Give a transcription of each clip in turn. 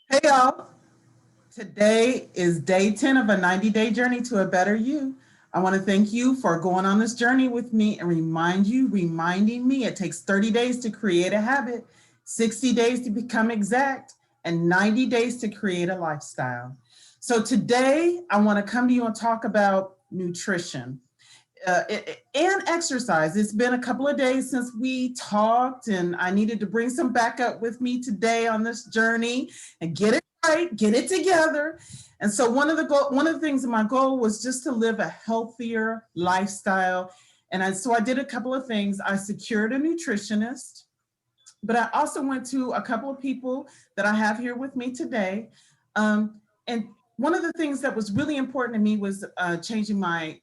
Hey y'all, today is day 10 of a 90-day journey to a better you. I want to thank you for going on this journey with me and reminding me it takes 30 days to create a habit, 60 days to become exact, and 90 days to create a lifestyle. So today I want to come to you and talk about nutrition and exercise. It's been a couple of days since we talked, and I needed to bring some backup with me today on this journey and get it right, get it together. And so one of the things my goal was just to live a healthier lifestyle. So I did a couple of things. I secured a nutritionist, but I also went to a couple of people that I have here with me today. And one of the things that was really important to me was changing my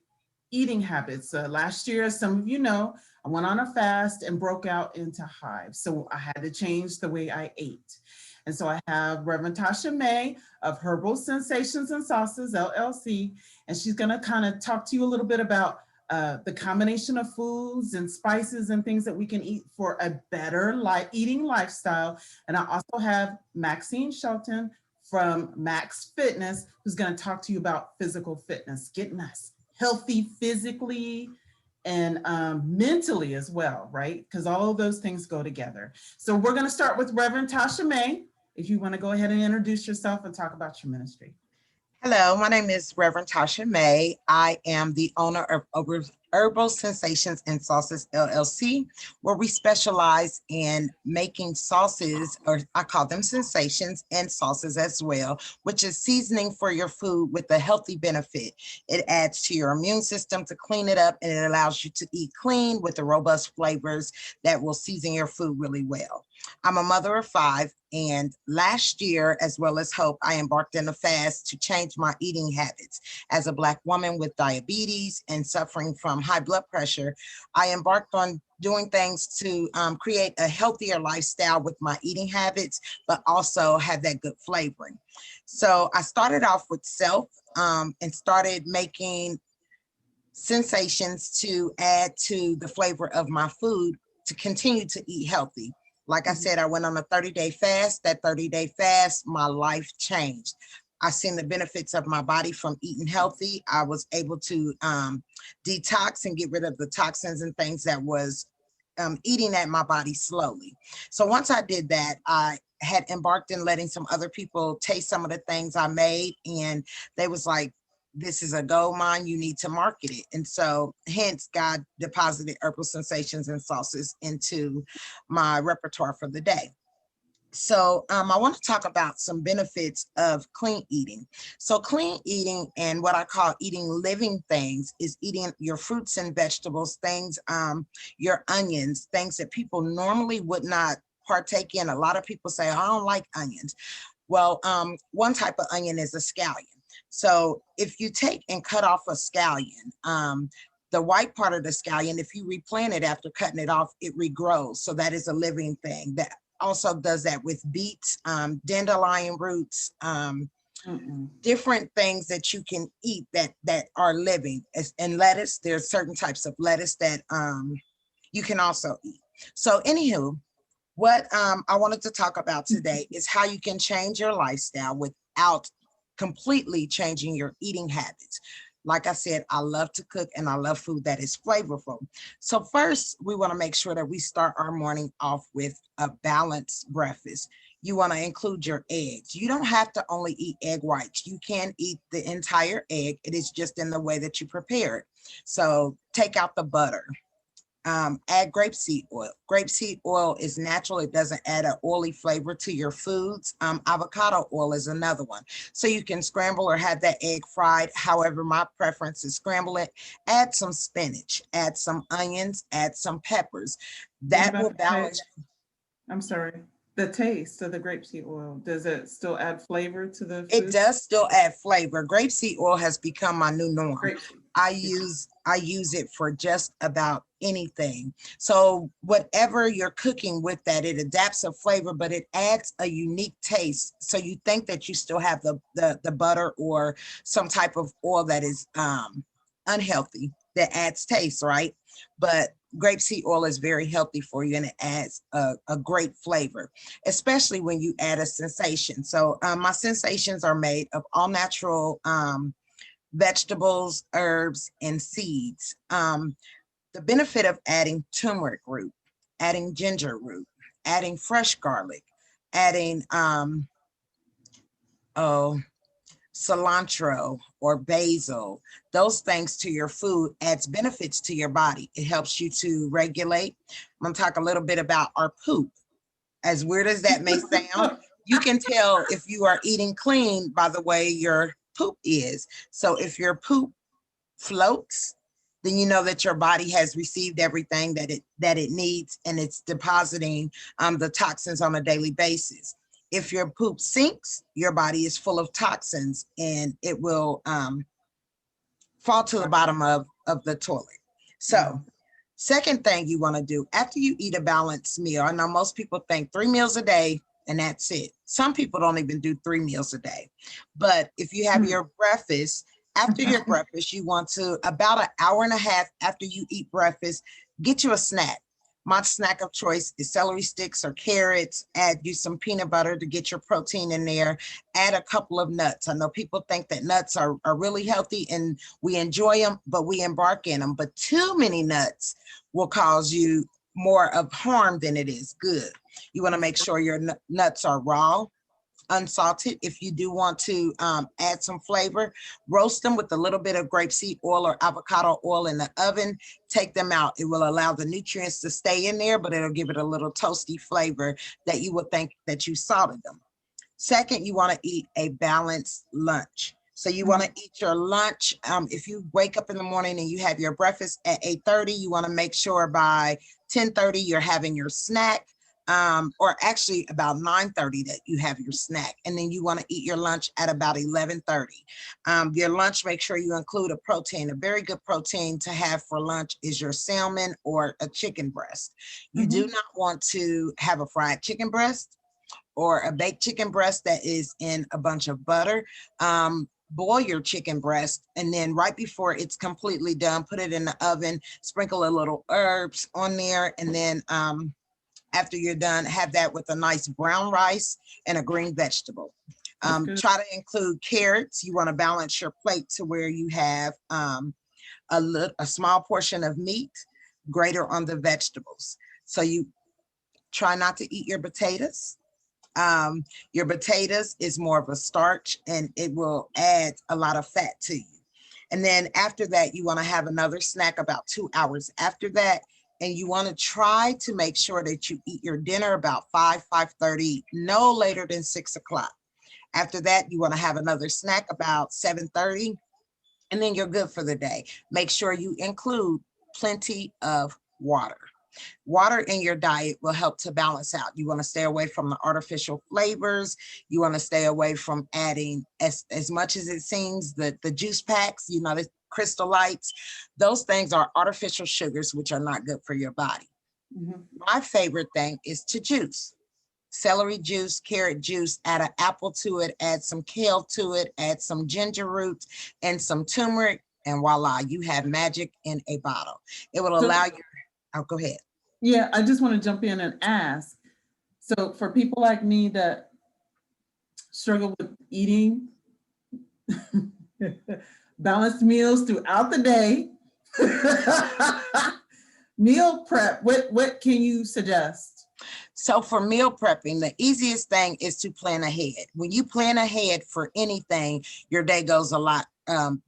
eating habits. Last year, as some of you know, I went on a fast and broke out into hives. So I had to change the way I ate. And so I have Reverend Tasha Maye of Herbal Sensations and Sauces, LLC, and she's going to kind of talk to you a little bit about the combination of foods and spices and things that we can eat for a better eating lifestyle. And I also have Maxine Shelton from Max Fitness, who's going to talk to you about physical fitness, getting us healthy physically and mentally as well, right? Because all of those things go together. So we're going to start with Reverend Tasha Maye. If you want to go ahead and introduce yourself and talk about your ministry. Hello, my name is Reverend Tasha Maye. I am the owner of Herbal Sensations and Sauces LLC, where we specialize in making sauces, or I call them sensations, and sauces as well, which is seasoning for your food with a healthy benefit. It adds to your immune system to clean it up, and it allows you to eat clean with the robust flavors that will season your food really well. I'm a mother of five, and last year, as well as hope, I embarked in a fast to change my eating habits. As a Black woman with diabetes and suffering from high blood pressure, I embarked on doing things to create a healthier lifestyle with my eating habits, but also have that good flavoring. So I started off with self and started making sensations to add to the flavor of my food to continue to eat healthy. Like I said, I went on a 30-day fast. That 30-day fast, my life changed. I seen the benefits of my body from eating healthy. I was able to detox and get rid of the toxins and things that was eating at my body slowly. So once I did that, I had embarked in letting some other people taste some of the things I made, and they was like, this is a gold mine, you need to market it. And so hence God deposited Herbal Sensations and Sauces into my repertoire for the day. So I want to talk about some benefits of clean eating. So clean eating and what I call eating living things is eating your fruits and vegetables, things, your onions, things that people normally would not partake in. A lot of people say, I don't like onions. Well, one type of onion is a scallion. So if you take and cut off a scallion, the white part of the scallion, if you replant it after cutting it off, it regrows. So that is a living thing. That also does that with beets, dandelion roots, different things that you can eat that are living. And lettuce, there's certain types of lettuce that you can also eat. So anywho, what I wanted to talk about today is how you can change your lifestyle without completely changing your eating habits. Like I said, I love to cook and I love food that is flavorful. So first, we want to make sure that we start our morning off with a balanced breakfast. You want to include your eggs. You don't have to only eat egg whites. You can eat the entire egg. It is just in the way that you prepare it. So take out the butter. Add grapeseed oil. Grapeseed oil is natural. It doesn't add an oily flavor to your foods. Avocado oil is another one. So you can scramble or have that egg fried. However, my preference is scramble it. Add some spinach, add some onions, add some peppers. What That about will the balance. taste? I'm sorry. The taste of the grapeseed oil, does it still add flavor to the It food? does still add flavor. Grapeseed oil has become my new norm. Grapeseed. I use it for just about anything. So whatever you're cooking with that, it adapts a flavor, but it adds a unique taste. So you think that you still have the butter or some type of oil that is unhealthy that adds taste, right? But Grapeseed oil is very healthy for you, and it adds a great flavor, especially when you add a sensation. So my sensations are made of all natural vegetables, herbs, and seeds. The benefit of adding turmeric root, adding ginger root, adding fresh garlic, adding oh, cilantro or basil, those things to your food adds benefits to your body. It helps you to regulate. I'm gonna talk a little bit about our poop. As weird as that may sound, you can tell if you are eating clean by the way your poop is. So if your poop floats, then you know that your body has received everything that it needs, and it's depositing the toxins on a daily basis. If your poop sinks, your body is full of toxins, and it will fall to the bottom of the toilet. So second thing you want to do after you eat a balanced meal, I know most people think 3 meals a day and that's it. Some people don't even do 3 meals a day. But if you have your breakfast, after your breakfast, you want to, about an hour and a half after you eat breakfast, get you a snack. My snack of choice is celery sticks or carrots. Add you some peanut butter to get your protein in there. Add a couple of nuts. I know people think that nuts are really healthy and we enjoy them, but we embark in them. But too many nuts will cause you more of harm than it is good. You want to make sure your nuts are raw, unsalted. If you do want to add some flavor, roast them with a little bit of grapeseed oil or avocado oil in the oven. Take them out. It will allow the nutrients to stay in there, but it'll give it a little toasty flavor that you would think that you salted them. Second, you want to eat a balanced lunch. So you want to eat your lunch. If you wake up in the morning and you have your breakfast at 8:30, you want to make sure by 10:30 you're having your snack. Or actually about 9:30 that you have your snack, and then you want to eat your lunch at about 11:30. Your lunch, make sure you include a protein. A very good protein to have for lunch is your salmon or a chicken breast. You do not want to have a fried chicken breast or a baked chicken breast that is in a bunch of butter. Boil your chicken breast, and then right before it's completely done, put it in the oven, sprinkle a little herbs on there, and then after you're done, have that with a nice brown rice and a green vegetable. Try to include carrots. You want to balance your plate to where you have a small portion of meat, greater on the vegetables. So you try not to eat your potatoes. Your potatoes is more of a starch and it will add a lot of fat to you. And then after that, you want to have another snack about 2 hours after that. And you want to try to make sure that you eat your dinner about 5:30, no later than 6 o'clock. After that, you want to have another snack about 7:30, and then you're good for the day. Make sure you include plenty of water. Water in your diet will help to balance out. You want to stay away from the artificial flavors. You want to stay away from adding, as much as it seems, the juice packs, you know, the Crystal Lights. Those things are artificial sugars, which are not good for your body. My favorite thing is to juice. Celery juice, carrot juice, add an apple to it, add some kale to it, add some ginger root and some turmeric, and voila, you have magic in a bottle. It will allow you, oh, go ahead. Yeah, I just want to jump in and ask. So for people like me that struggle with eating balanced meals throughout the day, meal prep, what can you suggest? So for meal prepping, the easiest thing is to plan ahead. When you plan ahead for anything, your day goes a lot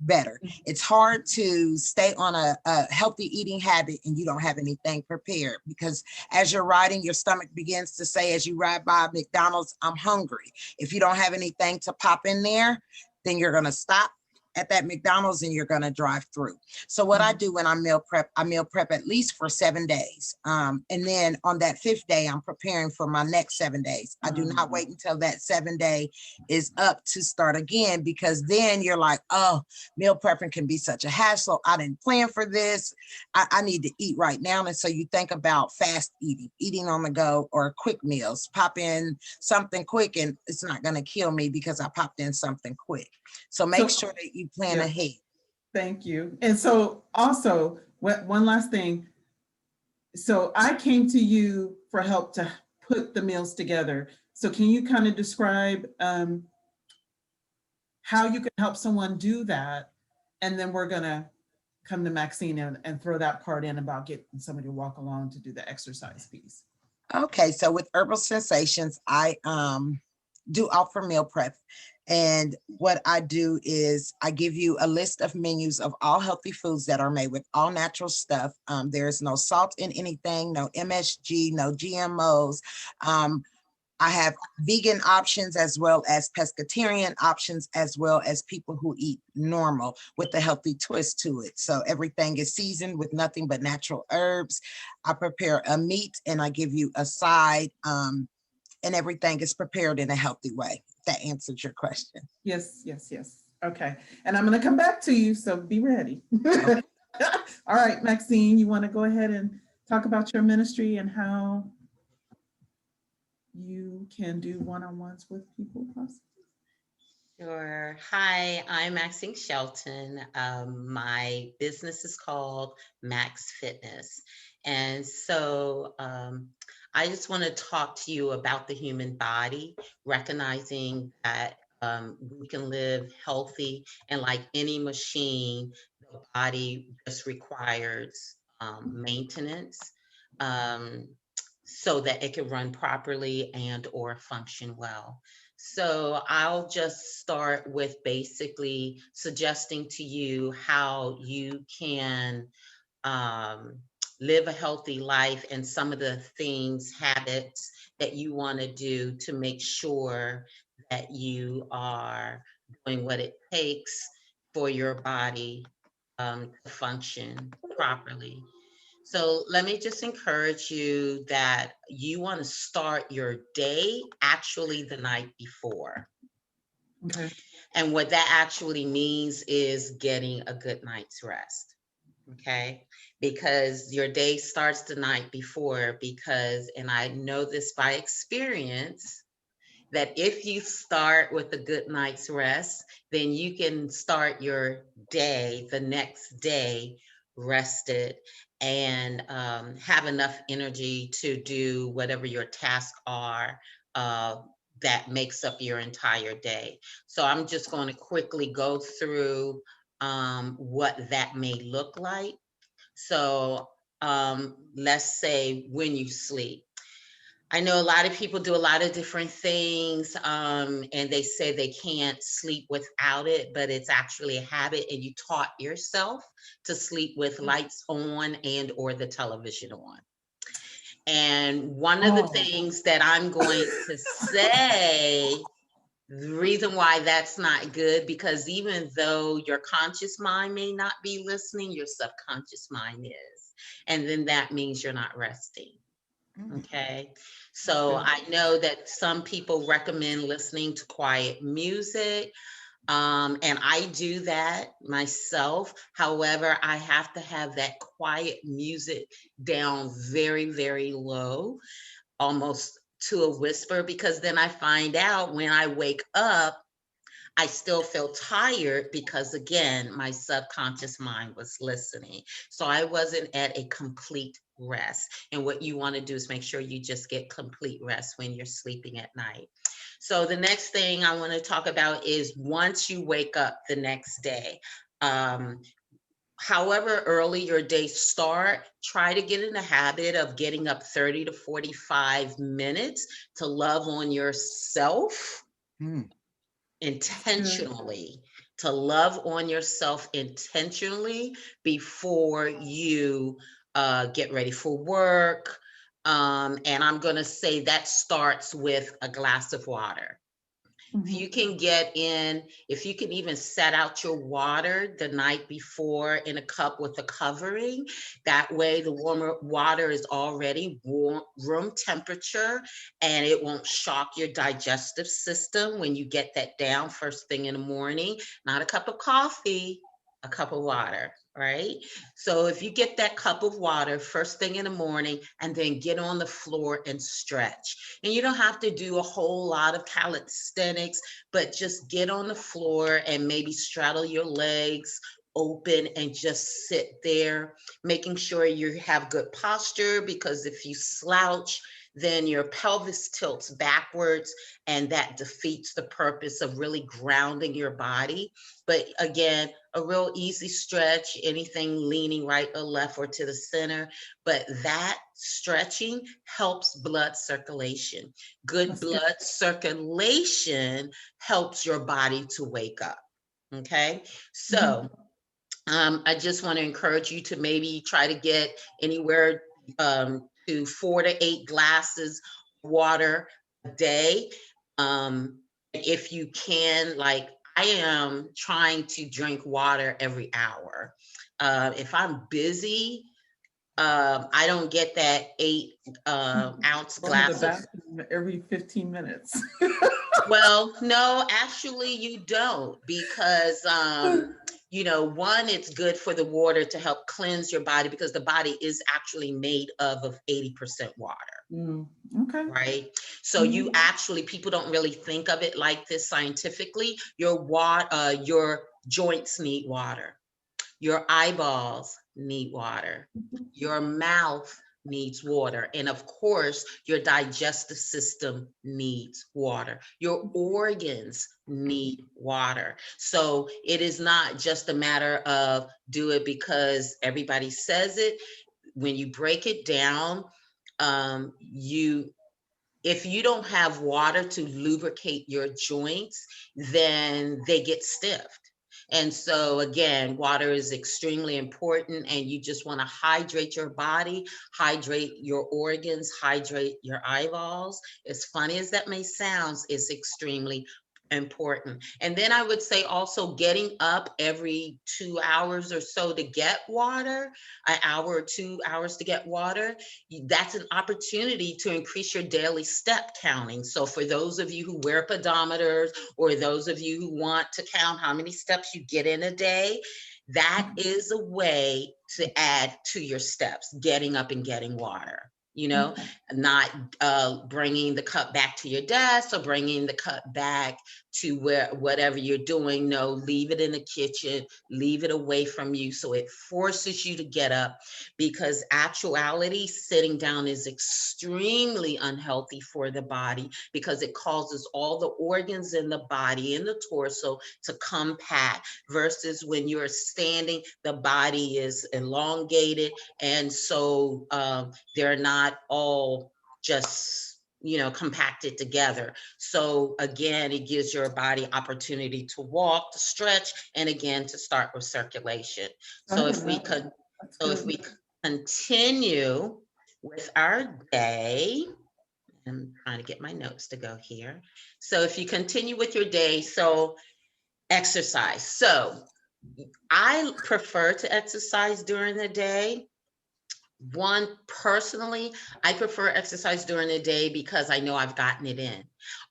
better. It's hard to stay on a healthy eating habit and you don't have anything prepared, because as you're riding, your stomach begins to say, as you ride by McDonald's, I'm hungry. If you don't have anything to pop in there, then you're going to stop at that McDonald's and you're going to drive through. So what I do when I meal prep at least for 7 days. And then on that 5th day, I'm preparing for my next 7 days. I do not wait until that 7th day is up to start again, because then you're like, oh, meal prepping can be such a hassle. I didn't plan for this. I need to eat right now. And so you think about fast eating on the go, or quick meals, pop in something quick and it's not going to kill me because I popped in something quick. So make sure that you plan ahead. Thank you. And so also, one last thing, So I came to you for help to put the meals together. So can you kind of describe how you can help someone do that? And then we're gonna come to Maxine and throw that part in about getting somebody to walk along to do the exercise piece. Okay, so with Herbal Sensations, I do offer meal prep. And what I do is I give you a list of menus of all healthy foods that are made with all natural stuff. There's no salt in anything, no MSG, no GMOs. I have vegan options as well as pescatarian options, as well as people who eat normal with a healthy twist to it. So everything is seasoned with nothing but natural herbs. I prepare a meat and I give you a side, and everything is prepared in a healthy way. That answers your question. Yes, yes, yes. Okay. And I'm going to come back to you, so be ready. All right, Maxine, you want to go ahead and talk about your ministry and how you can do one-on-ones with people possibly? Sure. Hi, I'm Maxine Shelton. My business is called Max Fitness. And so I just want to talk to you about the human body, recognizing that we can live healthy, and like any machine, the body just requires maintenance um, so that it can run properly and or function well. So I'll just start with basically suggesting to you how you can um, live a healthy life and some of the things, habits that you want to do to make sure that you are doing what it takes for your body to function properly. So let me just encourage you that you want to start your day actually the night before. Okay. And what that actually means is getting a good night's rest. Okay. Because your day starts the night before, because, and I know this by experience, that if you start with a good night's rest, then you can start your day the next day rested and have enough energy to do whatever your tasks are uh, that makes up your entire day. So I'm just going to quickly go through what that may look like. So let's say when you sleep. I know a lot of people do a lot of different things, and they say they can't sleep without it, but it's actually a habit, and you taught yourself to sleep with lights on and or the television on. And one of the Oh, things that I'm going to say, the reason why that's not good, because even though your conscious mind may not be listening, your subconscious mind is. And then that means you're not resting. Okay. that's So good. I know that some people recommend listening to quiet music. And I do that myself. However, I have to have that quiet music down very, very low, almost to a whisper, because then I find out when I wake up, I still feel tired because, again, my subconscious mind was listening. So I wasn't at a complete rest. And what you want to do is make sure you just get complete rest when you're sleeping at night. So the next thing I want to talk about is once you wake up the next day. Um, However early your day start, try to get in the habit of getting up 30 to 45 minutes to love on yourself Mm. That's good. intentionally, to love on yourself intentionally before you get ready for work. And I'm going to say that starts with a glass of water. If Mhm. you can get in, if you can even set out your water the night before in a cup with a covering, that way the warmer water is already warm, room temperature, and it won't shock your digestive system when you get that down first thing in the morning. Not a cup of coffee, a cup of water. Right. So if you get that cup of water first thing in the morning and then get on the floor and stretch. And you don't have to do a whole lot of calisthenics, but just get on the floor and maybe straddle your legs open and just sit there, making sure you have good posture, because if you slouch, then your pelvis tilts backwards, and that defeats the purpose of really grounding your body. But again, a real easy stretch, anything leaning right or left or to the center. But that stretching helps blood circulation. Good That's good. blood circulation helps your body to wake up. Okay. So I just want to encourage you to maybe try to get anywhere to 4 to 8 glasses of water a day. If you can, like I am trying to drink water every hour. If I'm busy, I don't get that 8 ounce Go to the glass of. bathroom every 15 minutes. Well, no, actually you don't, because one, it's good for the water to help cleanse your body, because the body is actually made of 80% water, Okay. right? So you actually, people don't really think of it like this scientifically. Your joints need water. Your eyeballs need water. Your mouth needs water. And of course, your digestive system needs water. Your organs need water. So it is not just a matter of do it because everybody says it. When you break it down, you if you don't have water to lubricate your joints, then they get stiff. And so again, water is extremely important, and you just want to hydrate your body, hydrate your organs, hydrate your eyeballs. As funny as that may sound, it's extremely important. And then I would say also getting up every 2 hours or so to get water, an hour or 2 hours to get water. That's an opportunity to increase your daily step counting. So for those of you who wear pedometers, or those of you who want to count how many steps you get in a day, that is a way to add to your steps, getting up and getting water. Not bringing the cup back to your desk or bringing the cup back to whatever you're doing. No, leave it in the kitchen, leave it away from you, so it forces you to get up, because actuality, sitting down is extremely unhealthy for the body, because it causes all the organs in the body, in the torso, to compact, versus when you're standing, the body is elongated, and so they're not all just compacted together. So again, it gives your body opportunity to walk, to stretch, and again to start with circulation. So if we could continue with our day, I'm trying to get my notes to go here. So if you continue with your day, so exercise. So I prefer to exercise during the day. One, personally, I prefer exercise during the day because I know I've gotten it in.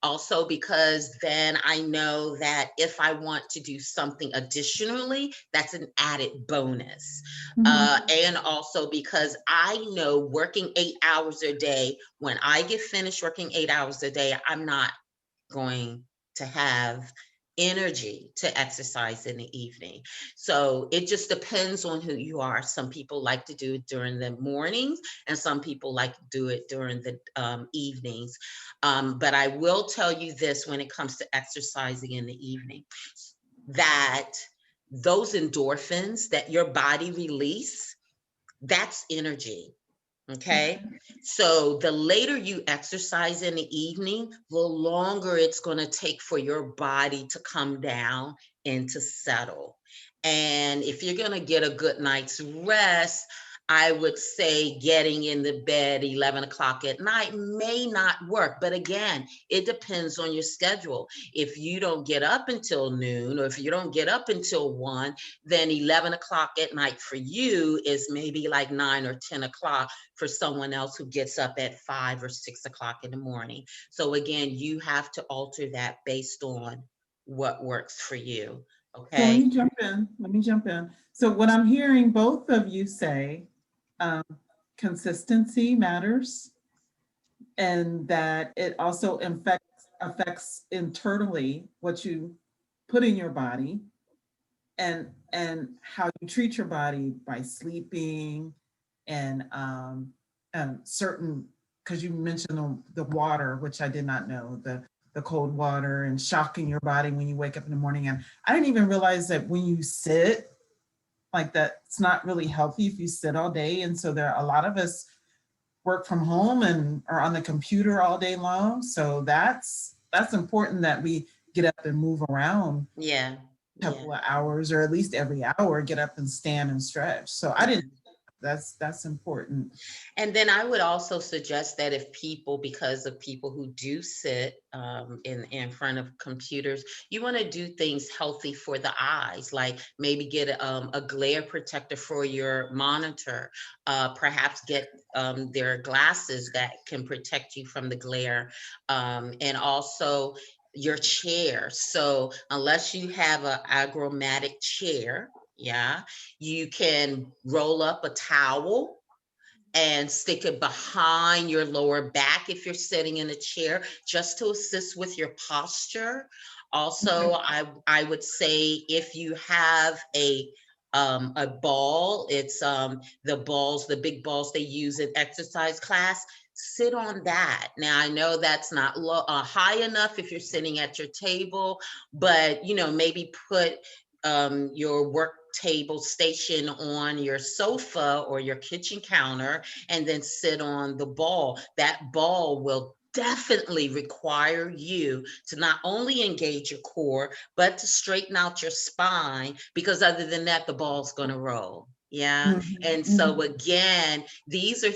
Also, because then I know that if I want to do something additionally, that's an added bonus. And also because I know working 8 hours a day, when I get finished working 8 hours a day, I'm not going to have energy to exercise in the evening. So it just depends on who you are. Some people like to do it during the mornings, and some people like to do it during the evenings. But I will tell you this, when it comes to exercising in the evening, that those endorphins that your body release, that's energy. Okay. So the later you exercise in the evening, the longer it's going to take for your body to come down and to settle. And if you're going to get a good night's rest, I would say getting in the bed 11 o'clock at night may not work. But again, it depends on your schedule. If you don't get up until noon, or if you don't get up until 1, then 11 o'clock at night for you is maybe like 9 or 10 o'clock for someone else who gets up at 5 or 6 o'clock in the morning. So again, you have to alter that based on what works for you. Okay. So let me jump in. Let me jump in. So what I'm hearing both of you say, consistency matters, and that it also affects internally what you put in your body. and how you treat your body by sleeping and certain, because you mentioned the water, which I did not know, the cold water and shocking your body when you wake up in the morning. And I didn't even realize that when you sit like that, it's not really healthy if you sit all day. And so there are a lot of us work from home and are on the computer all day long. So that's important that we get up and move around Yeah. a Yeah. couple of hours, or at least every hour, get up and stand and stretch. So I Yeah. didn't, that's important. And then I would also suggest that if people, because of people who do sit in front of computers, you want to do things healthy for the eyes, like maybe get a glare protector for your monitor, perhaps get their glasses that can protect you from the glare, and also your chair. So unless you have an agromatic chair, yeah, you can roll up a towel and stick it behind your lower back if you're sitting in a chair, just to assist with your posture. Also, I would say if you have a ball, it's the big balls they use in exercise class. Sit on that. Now I know that's not high enough if you're sitting at your table, but maybe put your work table station on your sofa or your kitchen counter, and then sit on the ball. That ball will definitely require you to not only engage your core, but to straighten out your spine, because other than that, the ball's going to roll. Yeah. And so again, these are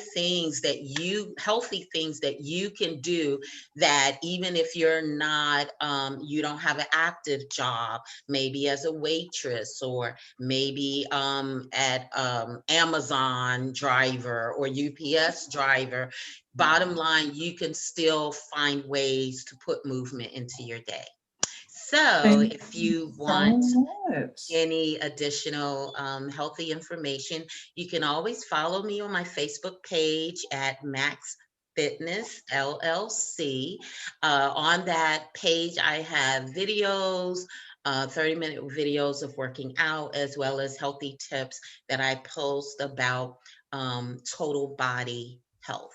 healthy things that you can do, that even if you're not, you don't have an active job, maybe as a waitress, or maybe at Amazon driver or UPS driver. Bottom line, you can still find ways to put movement into your day. So Thank if you you want so much. any additional healthy information, you can always follow me on my Facebook page at Max Fitness LLC. On that page, I have videos, 30-minute videos of working out, as well as healthy tips that I post about total body health.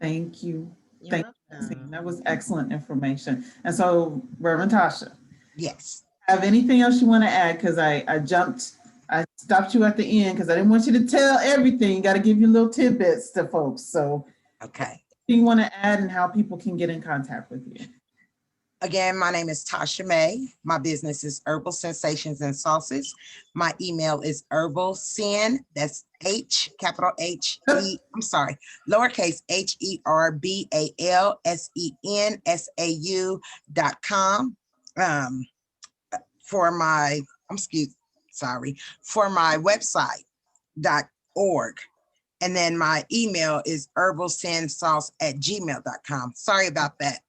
Thank you. You're Thank you, Maxine. welcome. That was excellent information. And so, Reverend Tasha, Yes. have anything else you want to add? Because I stopped you at the end because I didn't want you to tell everything. Got to give you little tidbits to folks. So, Okay. do you want to add, and how people can get in contact with you? Again, my name is Tasha Maye. My business is Herbal Sensations and Sauces. My email is herbalsen, that's capital I'm sorry, lowercase herbalsensau.com. For my, for my website.org. And then my email is herbalsensauce@gmail.com. Sorry about that.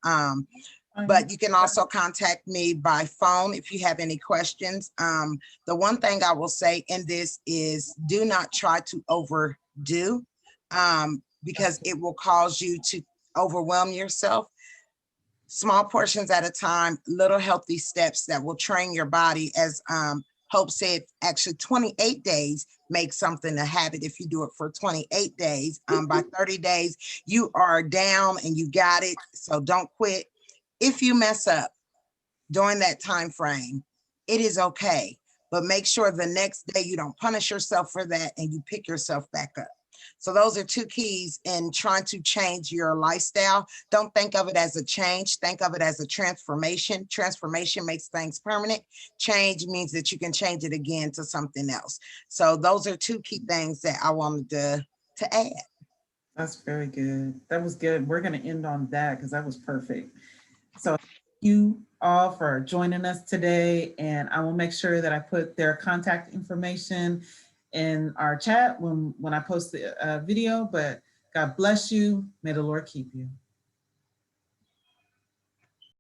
But you can also contact me by phone if you have any questions. The one thing I will say in this is, do not try to overdo, because it will cause you to overwhelm yourself. Small portions at a time, little healthy steps that will train your body. As Hope said, actually 28 days make something a habit if you do it for 28 days. By 30 days, you are down and you got it. So don't quit. If you mess up during that time frame, it is okay. But make sure the next day you don't punish yourself for that and you pick yourself back up. So those are two keys in trying to change your lifestyle. Don't think of it as a change. Think of it as a transformation. Transformation makes things permanent. Change means that you can change it again to something else. So those are two key things that I wanted to add. That's very good. That was good. We're going to end on that because that was perfect. So thank you all for joining us today. And I will make sure that I put their contact information in our chat when I post the video. But God bless you. May the Lord keep you.